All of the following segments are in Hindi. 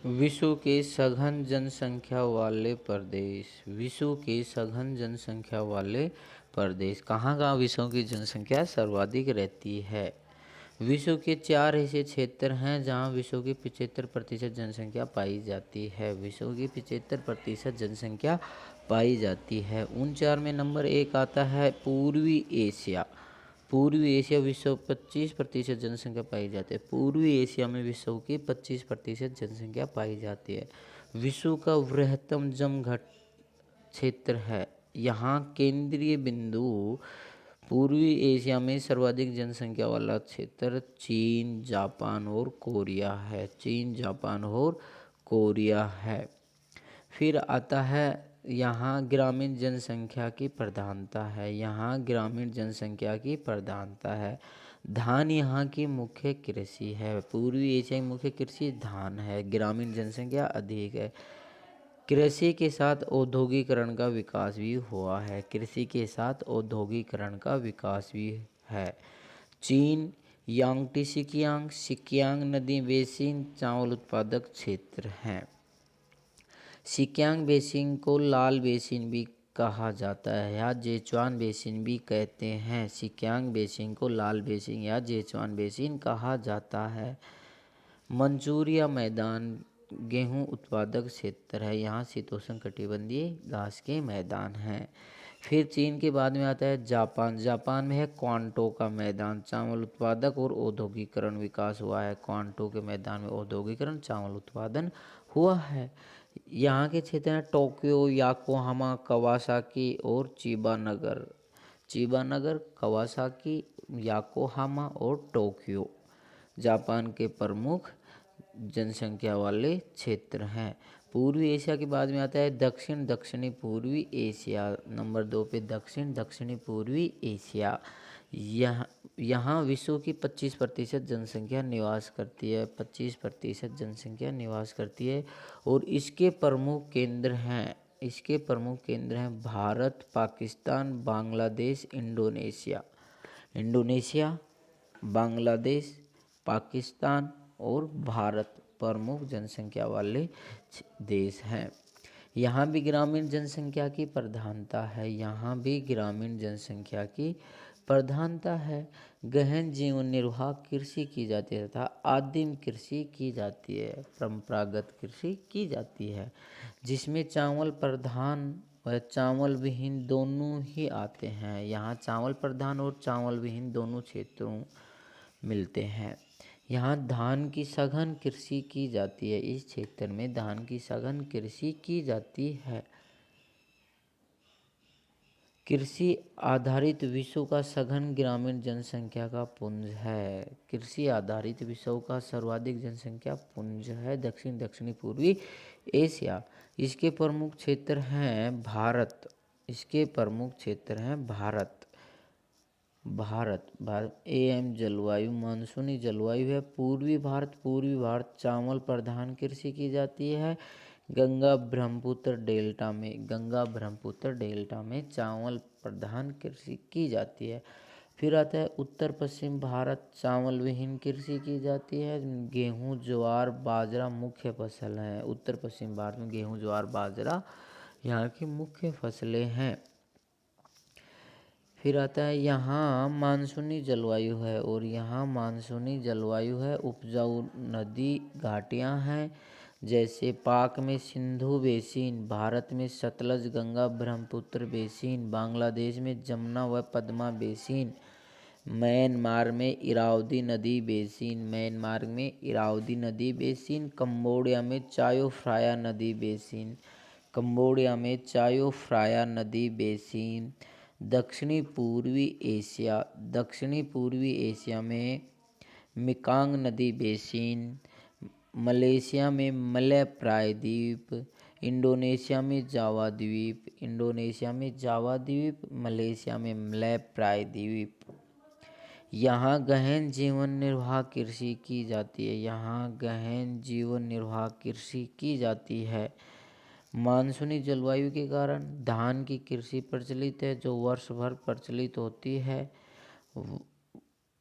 विश्व के सघन जनसंख्या वाले प्रदेश। विश्व के सघन जनसंख्या वाले प्रदेश कहाँ विश्व की जनसंख्या सर्वाधिक रहती है। विश्व के 4 ऐसे क्षेत्र हैं जहाँ विश्व की 75% जनसंख्या पाई जाती है। विश्व की 75% जनसंख्या पाई जाती है। उन 4 में नंबर 1 आता है पूर्वी एशिया। पूर्वी एशिया विश्व 25% जनसंख्या पाई जाती है। पूर्वी एशिया में विश्व की 25% जनसंख्या पाई जाती है। विश्व का बृहत्तम जमघट क्षेत्र है। यहाँ केंद्रीय बिंदु पूर्वी एशिया में सर्वाधिक जनसंख्या वाला क्षेत्र चीन, जापान और कोरिया है। चीन, जापान और कोरिया है। फिर आता है यहाँ ग्रामीण जनसंख्या की प्रधानता है। यहाँ ग्रामीण जनसंख्या की प्रधानता है। धान यहाँ की मुख्य कृषि है। पूर्वी एशिया की मुख्य कृषि धान है। ग्रामीण जनसंख्या अधिक है। कृषि के साथ औद्योगिकरण का विकास भी हुआ है। कृषि के साथ औद्योगिकरण का विकास भी है। चीन यांगटी सिकियांग, सिकियांग नदी बेसिन चावल उत्पादक क्षेत्र हैं। सिकियांग बेसिन को लाल बेसिन भी कहा जाता है या जेचुआन बेसिन भी कहते हैं। सिकियांग बेसिन को लाल बेसिन या जेचुआन बेसिन कहा जाता है। मंचूरिया मैदान गेहूं उत्पादक क्षेत्र है। यहाँ शीतोष्ण कटिबंधीय घास के मैदान हैं। फिर चीन के बाद में आता है जापान। जापान में है क्वांटो का मैदान, चावल उत्पादक और औद्योगिकरण विकास हुआ है। क्वांटो के मैदान में औद्योगिकरण चावल उत्पादन हुआ है। यहाँ के क्षेत्र हैं टोक्यो, याकोहामा, कवासाकी और चिबा नगर। चिबा नगर, कवासाकी, याकोहामा और टोक्यो जापान के प्रमुख जनसंख्या वाले क्षेत्र हैं। पूर्वी एशिया के बाद में आता है दक्षिण दक्षिणी पूर्वी एशिया। नंबर 2 पे दक्षिण दक्षिणी पूर्वी एशिया। यहाँ विश्व की 25% जनसंख्या निवास करती है। 25% जनसंख्या निवास करती है और इसके प्रमुख केंद्र हैं भारत, पाकिस्तान, बांग्लादेश, इंडोनेशिया। इंडोनेशिया, बांग्लादेश, पाकिस्तान और भारत प्रमुख जनसंख्या वाले देश हैं। यहाँ भी ग्रामीण जनसंख्या की प्रधानता है। यहाँ भी ग्रामीण जनसंख्या की प्रधानता है। गहन जीवन निर्वाह कृषि की जाती है तथा आदिम कृषि की जाती है। परंपरागत कृषि की जाती है जिसमें चावल प्रधान व चावल विहीन दोनों ही आते हैं। यहाँ चावल प्रधान और चावल विहीन दोनों क्षेत्रों मिलते हैं। यहाँ धान की सघन कृषि की जाती है। इस क्षेत्र में धान की सघन कृषि की जाती है। कृषि आधारित विश्व का सघन ग्रामीण जनसंख्या का पुंज है। कृषि आधारित विश्व का सर्वाधिक जनसंख्या पुंज है दक्षिण दक्षिणी पूर्वी एशिया। इसके प्रमुख क्षेत्र हैं भारत। भारत एम जलवायु मानसूनी जलवायु है। पूर्वी भारत चावल प्रधान कृषि की जाती है। गंगा ब्रह्मपुत्र डेल्टा में चावल प्रधान कृषि की जाती है। फिर आता है उत्तर पश्चिम भारत, चावल विहीन कृषि की जाती है। गेहूं, ज्वार, बाजरा मुख्य फसल हैं। उत्तर पश्चिम भारत में गेहूं, ज्वार, बाजरा यहाँ की मुख्य फसलें हैं। फिर आता है यहाँ मानसूनी जलवायु है उपजाऊ नदी घाटियाँ हैं जैसे पाक में सिंधु बेसिन, भारत में सतलज, गंगा, ब्रह्मपुत्र बेसिन, बांग्लादेश में जमुना व पद्मा बेसिन, म्यांमार में इरावदी नदी बेसिन, कंबोडिया में चायो फ्राया नदी बेसिन, दक्षिणी पूर्वी एशिया में मेकांग नदी बेसिन, मलेशिया में मलय प्रायद्वीप, इंडोनेशिया में जावा द्वीप, मलेशिया में मलय प्रायद्वीप। यहाँ गहन जीवन निर्वाह कृषि की जाती है। मानसूनी जलवायु के कारण धान की कृषि प्रचलित है जो वर्ष भर प्रचलित होती है।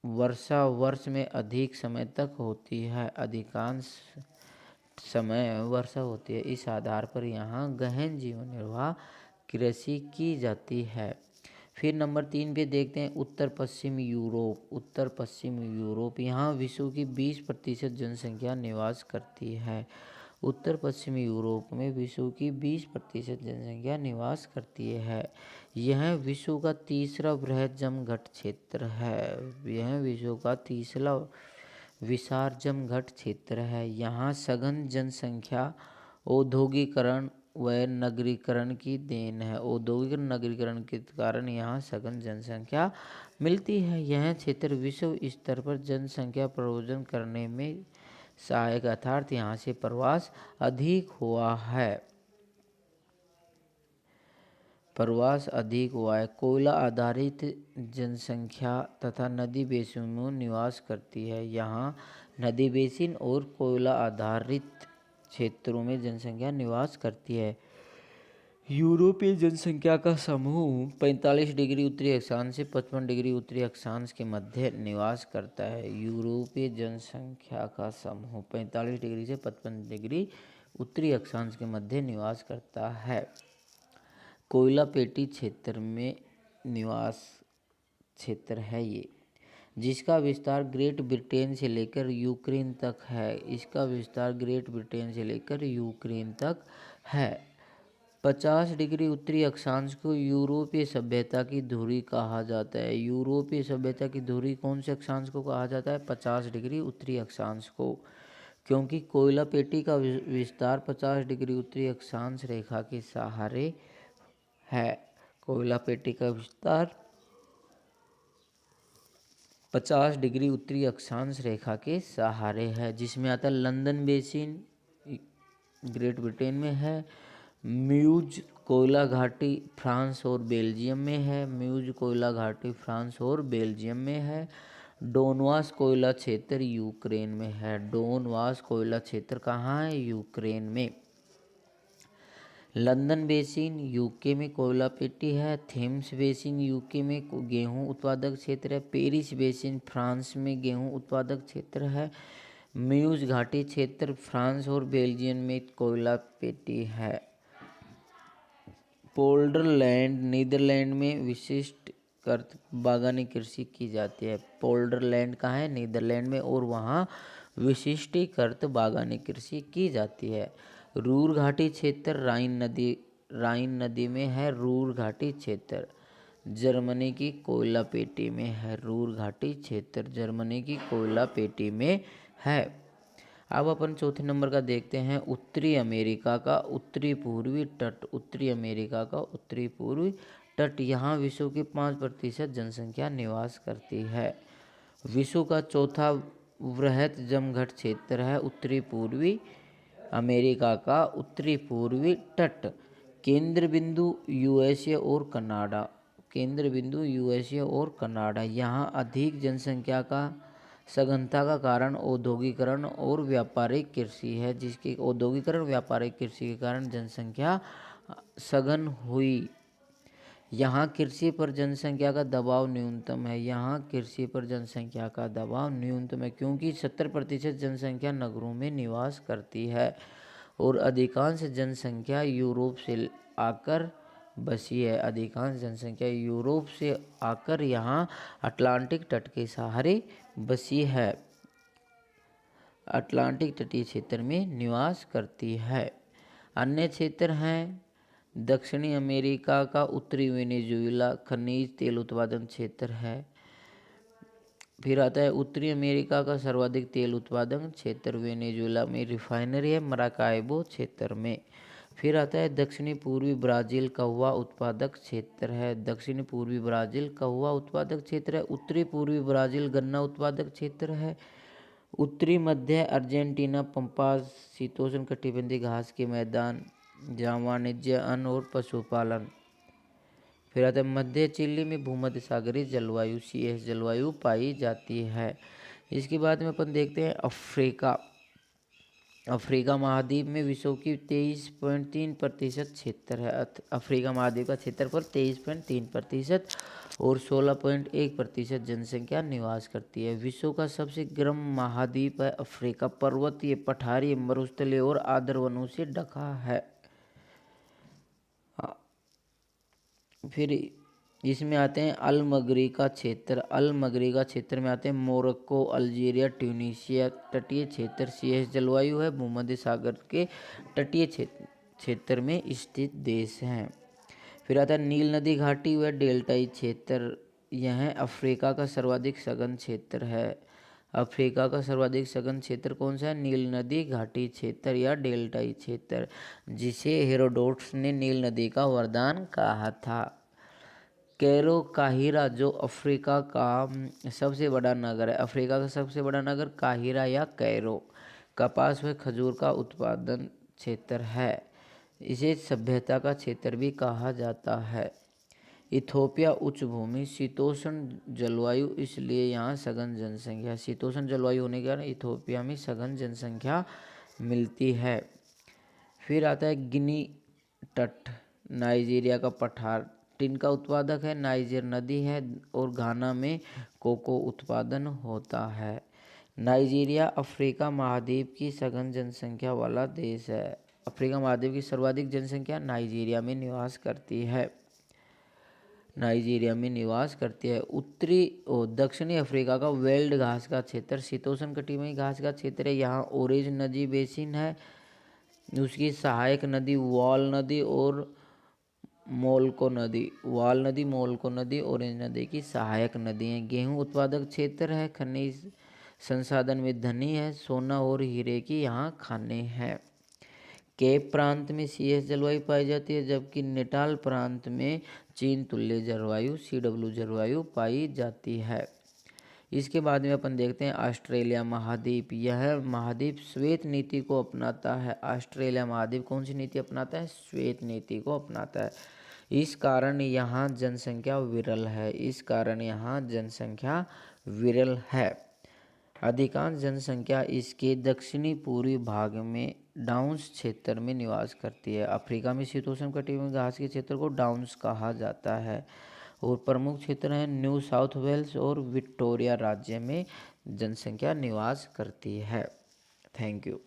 वर्षा वर्ष में अधिक समय तक होती है। अधिकांश समय वर्षा होती है। इस आधार पर यहाँ गहन जीवन निर्वाह कृषि की जाती है। फिर नंबर 3 पे देखते हैं उत्तर पश्चिम यूरोप। उत्तर पश्चिम यूरोप, यहाँ विश्व की 20% जनसंख्या निवास करती है। उत्तर पश्चिम यूरोप में विश्व की 20% जनसंख्या निवास करती है। यह विश्व का तीसरा बृहद जमघट क्षेत्र है। यह विश्व का तीसरा विशाल जमघट क्षेत्र है। यहाँ सघन जनसंख्या औद्योगिकरण व नगरीकरण की देन है। औद्योगिक नगरीकरण के कारण यहाँ सघन जनसंख्या मिलती है। यह क्षेत्र विश्व स्तर पर जनसंख्या प्रबंधन करने में सहायक, अर्थात यहाँ से प्रवास अधिक हुआ है। प्रवास अधिक हुआ है। कोयला आधारित जनसंख्या तथा नदी बेसिन में निवास करती है। यहाँ नदी बेसिन और कोयला आधारित क्षेत्रों में जनसंख्या निवास करती है। यूरोपीय जनसंख्या का समूह 45 डिग्री उत्तरी अक्षांश से 55 डिग्री उत्तरी अक्षांश के मध्य निवास करता है। यूरोपीय जनसंख्या का समूह 45 डिग्री से 55 डिग्री उत्तरी अक्षांश के मध्य निवास करता है। कोयला पेटी क्षेत्र में निवास क्षेत्र है ये, जिसका विस्तार ग्रेट ब्रिटेन से लेकर यूक्रेन तक है। इसका विस्तार ग्रेट ब्रिटेन से लेकर यूक्रेन तक है। 50 डिग्री उत्तरी अक्षांश को यूरोपीय सभ्यता की धुरी कहा जाता है। यूरोपीय सभ्यता की धुरी कौन से अक्षांश को कहा जाता है? 50 डिग्री उत्तरी अक्षांश को, क्योंकि कोयला पेटी का विस्तार 50 डिग्री उत्तरी अक्षांश रेखा के सहारे है। कोयला पेटी का विस्तार 50 डिग्री उत्तरी अक्षांश रेखा के सहारे है, जिसमें आता है लंदन बेसिन ग्रेट ब्रिटेन में है। म्यूज कोयला घाटी फ्रांस और बेल्जियम में है। म्यूज कोयला घाटी फ्रांस और बेल्जियम में है। डोनवास कोयला क्षेत्र यूक्रेन में है। डोनवास कोयला क्षेत्र कहाँ है? यूक्रेन में। लंदन बेसिन यूके में कोयला पेटी है। थेम्स बेसिन यूके में गेहूं उत्पादक क्षेत्र है। पेरिस बेसिन फ्रांस में गेहूं उत्पादक क्षेत्र है। म्यूज घाटी क्षेत्र फ्रांस और बेल्जियम में कोयला पेटी है। पोल्डरलैंड नीदरलैंड में विशिष्ट कृत बागवानी कृषि की जाती है। पोल्डरलैंड कहाँ है? नीदरलैंड में, और वहाँ विशिष्टीकृत बागवानी कृषि की जाती है। रूर घाटी क्षेत्र राइन नदी में है। रूर घाटी क्षेत्र जर्मनी की कोयला पेटी में है। रूर घाटी क्षेत्र जर्मनी की कोयला पेटी में है। अब अपन चौथे नंबर का देखते हैं उत्तरी अमेरिका का उत्तरी पूर्वी तट। उत्तरी अमेरिका का उत्तरी पूर्वी तट, यहाँ विश्व की 5% जनसंख्या निवास करती है। विश्व का चौथा वृहद जमघट क्षेत्र है उत्तरी पूर्वी अमेरिका का उत्तरी पूर्वी तट। केंद्र बिंदु यूएसए और कनाडा। केंद्र बिंदु यूएसए और कनाडा। यहाँ अधिक जनसंख्या का सघनता का कारण औद्योगिकरण और व्यापारिक कृषि है, जिसके औद्योगिकरण व्यापारिक कृषि के कारण जनसंख्या सघन हुई। यहाँ कृषि पर जनसंख्या का दबाव न्यूनतम है। यहाँ कृषि पर जनसंख्या का दबाव न्यूनतम है, क्योंकि 70% जनसंख्या नगरों में निवास करती है और अधिकांश जनसंख्या यूरोप से आकर बसी है। अधिकांश जनसंख्या यूरोप से आकर यहाँ अटलांटिक तट के सहारे बसी है, अटलांटिक तटीय क्षेत्र में निवास करती है। अन्य क्षेत्र हैं दक्षिणी अमेरिका का उत्तरी वेनेजुएला खनिज तेल उत्पादन क्षेत्र है। फिर आता है उत्तरी अमेरिका का सर्वाधिक तेल उत्पादन क्षेत्र वेनेजुएला में रिफाइनरी है, मराकाइबो क्षेत्र में। फिर आता है दक्षिणी पूर्वी ब्राज़ील कहुआ उत्पादक क्षेत्र है। दक्षिणी पूर्वी ब्राज़ील कहुआ उत्पादक क्षेत्र है। उत्तरी पूर्वी ब्राज़ील गन्ना उत्पादक क्षेत्र है। उत्तरी मध्य अर्जेंटीना पंपास शीतोष्ण कटिबंधीय घास के मैदान, जहाँ वाणिज्य, अन्न और पशुपालन। फिर आता है मध्य चिली में भूमध्य सागरीय जलवायु CS जलवायु पाई जाती है। इसके बाद में अपन देखते हैं अफ्रीका। अफ्रीका महाद्वीप में विश्व की 23.3% क्षेत्र है। अफ्रीका महाद्वीप का क्षेत्रफल 23.3% और 16.1% जनसंख्या निवास करती है। विश्व का सबसे गर्म महाद्वीप है अफ्रीका। पर्वतीय, पठारी, मरुस्थलीय और आर्द्र वनों से ढका है। फिर इसमें आते हैं अलमगरी का क्षेत्र। अलमगरी का क्षेत्र में आते हैं मोरक्को, अल्जीरिया, ट्यूनीशिया। तटीय क्षेत्र शीतोष्ण जलवायु है। भूमध्य सागर के तटीय क्षेत्र में स्थित देश हैं। फिर आता है नील नदी घाटी व डेल्टाई क्षेत्र। यह अफ्रीका का सर्वाधिक सघन क्षेत्र है। अफ्रीका का सर्वाधिक सघन क्षेत्र कौन सा है? नील नदी घाटी क्षेत्र या डेल्टाई क्षेत्र, जिसे हेरोडोटस ने नील नदी का वरदान कहा था। कैरो काहिरा जो अफ्रीका का सबसे बड़ा नगर है। अफ्रीका का सबसे बड़ा नगर काहिरा या कैरो। कपास व खजूर का उत्पादन क्षेत्र है। इसे सभ्यता का क्षेत्र भी कहा जाता है। इथोपिया उच्च भूमि, शीतोष्ण जलवायु, इसलिए यहाँ सघन जनसंख्या। शीतोष्ण जलवायु होने के कारण इथोपिया में सघन जनसंख्या मिलती है। फिर आता है गिनी तट, नाइजीरिया का पठार। टिन का उत्पादक है। नाइजर नदी है और घाना में कोको उत्पादन होता है। नाइजीरिया अफ्रीका महाद्वीप की सघन जनसंख्या वाला देश है। अफ्रीका महाद्वीप की सर्वाधिक जनसंख्या नाइजीरिया में निवास करती है। नाइजीरिया में निवास करती है। उत्तरी और दक्षिणी अफ्रीका का वेल्ड घास का क्षेत्र शीतोष्ण कटिबंधीय घास का क्षेत्र है। यहाँ ओरेंज नदी बेसिन है। उसकी सहायक नदी वाल नदी और मोल्को नदी। वाल नदी, मोल्को नदी ओरेंज नदी की सहायक नदी हैं। गेहूं उत्पादक क्षेत्र है। खनिज संसाधन में धनी है। सोना और हीरे की यहाँ खानें हैं। केप प्रांत में शीतोष्ण जलवायु पाई जाती है, जबकि नेटाल प्रांत में चीन तुल्य जलवायु CW जलवायु पाई जाती है। इसके बाद में अपन देखते हैं ऑस्ट्रेलिया महाद्वीप। यह महाद्वीप श्वेत नीति को अपनाता है। ऑस्ट्रेलिया महाद्वीप कौन सी नीति अपनाता है? श्वेत नीति को अपनाता है। इस कारण यहाँ जनसंख्या विरल है। इस कारण यहाँ जनसंख्या विरल है। अधिकांश जनसंख्या इसके दक्षिणी पूर्वी भाग में डाउन्स क्षेत्र में निवास करती है। अफ्रीका में शीतोष्ण कटिबंधीय घास के क्षेत्र को डाउन्स कहा जाता है और प्रमुख क्षेत्र हैं न्यू साउथ वेल्स और विक्टोरिया राज्य में जनसंख्या निवास करती है। Thank you.